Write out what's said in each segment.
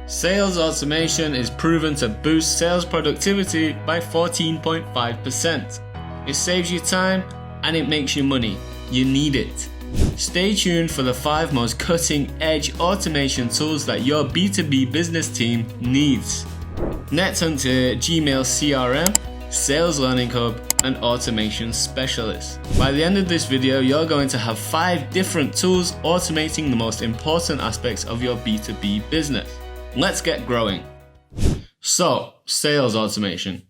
Sales automation is proven to boost sales productivity by 14.5%. It saves you time and it makes you money. You need it. Stay tuned for the 5 most cutting-edge automation tools that your B2B business team needs. NetHunt Gmail CRM, Sales Learning Hub, and Automation Specialist. By the end of this video, you're going to have 5 different tools automating the most important aspects of your B2B business. Let's get growing. So, sales automation.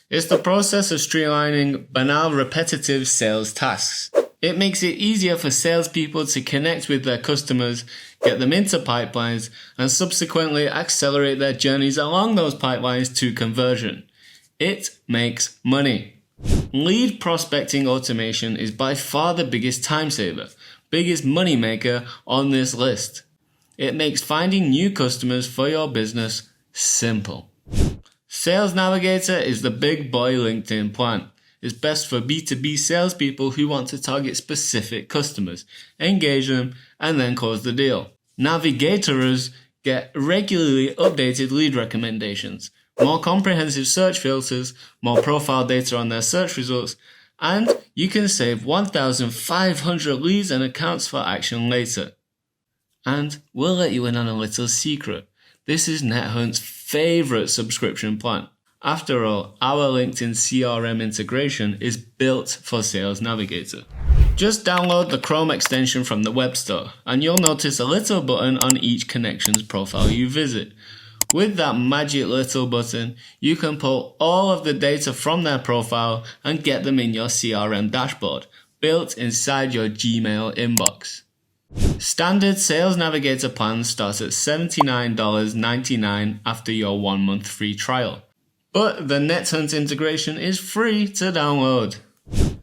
It's the process of streamlining banal, repetitive sales tasks. It makes it easier for salespeople to connect with their customers, get them into pipelines, and subsequently accelerate their journeys along those pipelines to conversion. It makes money. Lead prospecting automation is by far the biggest time saver, biggest money maker on this list. It makes finding new customers for your business simple. Sales Navigator is the big boy LinkedIn plan. It's best for B2B salespeople who want to target specific customers, engage them, and then close the deal. Navigators get regularly updated lead recommendations, more comprehensive search filters, more profile data on their search results, and you can save 1,500 leads and accounts for action later. And we'll let you in on a little secret. This is NetHunt's favorite subscription plan. After all, our LinkedIn CRM integration is built for Sales Navigator. Just download the Chrome extension from the web store, and you'll notice a little button on each connection's profile you visit. With that magic little button, you can pull all of the data from their profile and get them in your CRM dashboard, built inside your Gmail inbox. Standard Sales Navigator plans start at $79.99 after your 1-month free trial. But the NetHunt integration is free to download.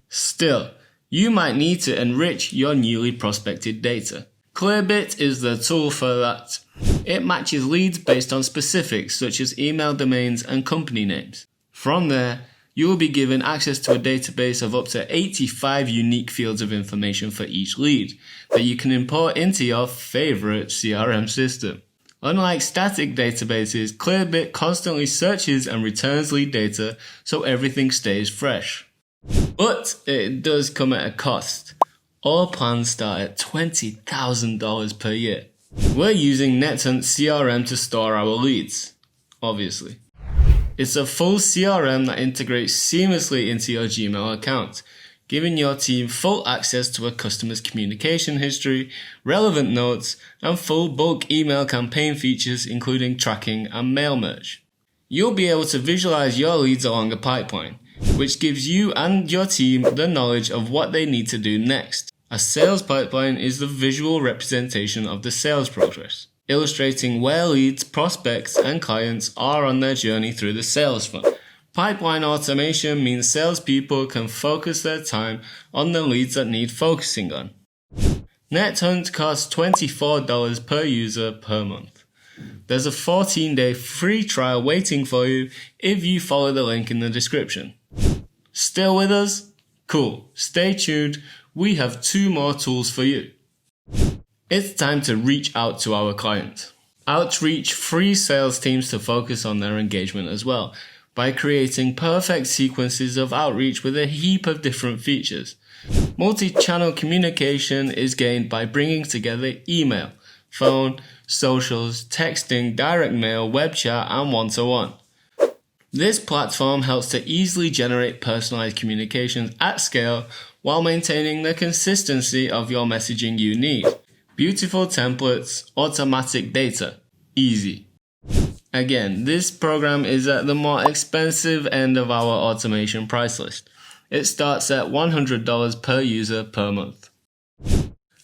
Still, you might need to enrich your newly prospected data. Clearbit is the tool for that. It matches leads based on specifics such as email domains and company names. From there, you will be given access to a database of up to 85 unique fields of information for each lead that you can import into your favorite CRM system. Unlike static databases, Clearbit constantly searches and returns lead data so everything stays fresh. But it does come at a cost. All plans start at $20,000 per year. We're using NetHunt CRM to store our leads, obviously. It's a full CRM that integrates seamlessly into your Gmail account, giving your team full access to a customer's communication history, relevant notes, and full bulk email campaign features including tracking and mail merge. You'll be able to visualize your leads along a pipeline, which gives you and your team the knowledge of what they need to do next. A sales pipeline is the visual representation of the sales progress, illustrating where leads, prospects, and clients are on their journey through the sales funnel. Pipeline automation means salespeople can focus their time on the leads that need focusing on. NetHunt costs $24 per user per month. There's a 14-day free trial waiting for you if you follow the link in the description. Still with us? Cool. Stay tuned. We have 2 more tools for you. It's time to reach out to our clients. Outreach frees sales teams to focus on their engagement as well, by creating perfect sequences of outreach with a heap of different features. Multi-channel communication is gained by bringing together email, phone, socials, texting, direct mail, web chat, and one-to-one. This platform helps to easily generate personalized communications at scale while maintaining the consistency of your messaging you need. Beautiful templates, automatic data. Easy. Again, this program is at the more expensive end of our automation price list. It starts at $100 per user per month.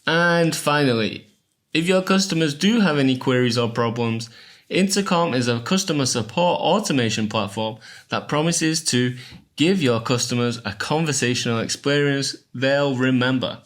And finally, if your customers do have any queries or problems, Intercom is a customer support automation platform that promises to give your customers a conversational experience they'll remember.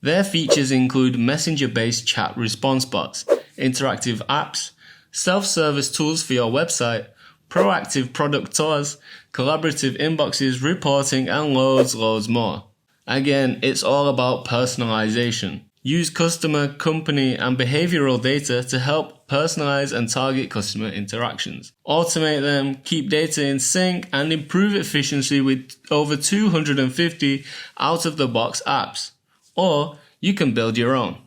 Their features include messenger-based chat response bots, interactive apps, self-service tools for your website, proactive product tours, collaborative inboxes, reporting, and loads more. Again, it's all about personalization. Use customer, company, and behavioral data to help personalize and target customer interactions. Automate them, keep data in sync, and improve efficiency with over 250 out-of-the-box apps. Or you can build your own.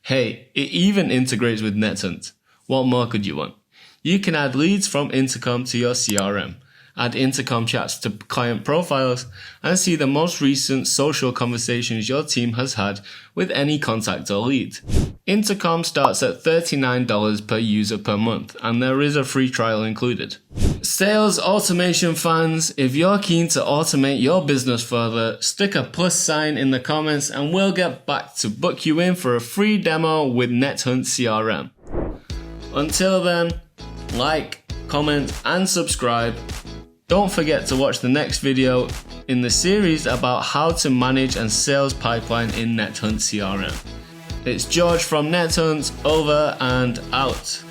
Hey, it even integrates with NetHunt. What more could you want? You can add leads from Intercom to your CRM, add Intercom chats to client profiles, and see the most recent social conversations your team has had with any contact or lead. Intercom starts at $39 per user per month, and there is a free trial included. Sales automation fans, if you're keen to automate your business further, stick a plus sign in the comments and we'll get back to book you in for a free demo with NetHunt CRM. Until then, like, comment, and subscribe. Don't forget to watch the next video in the series about how to manage and sales pipeline in NetHunt CRM. It's George from NetHunt, over and out.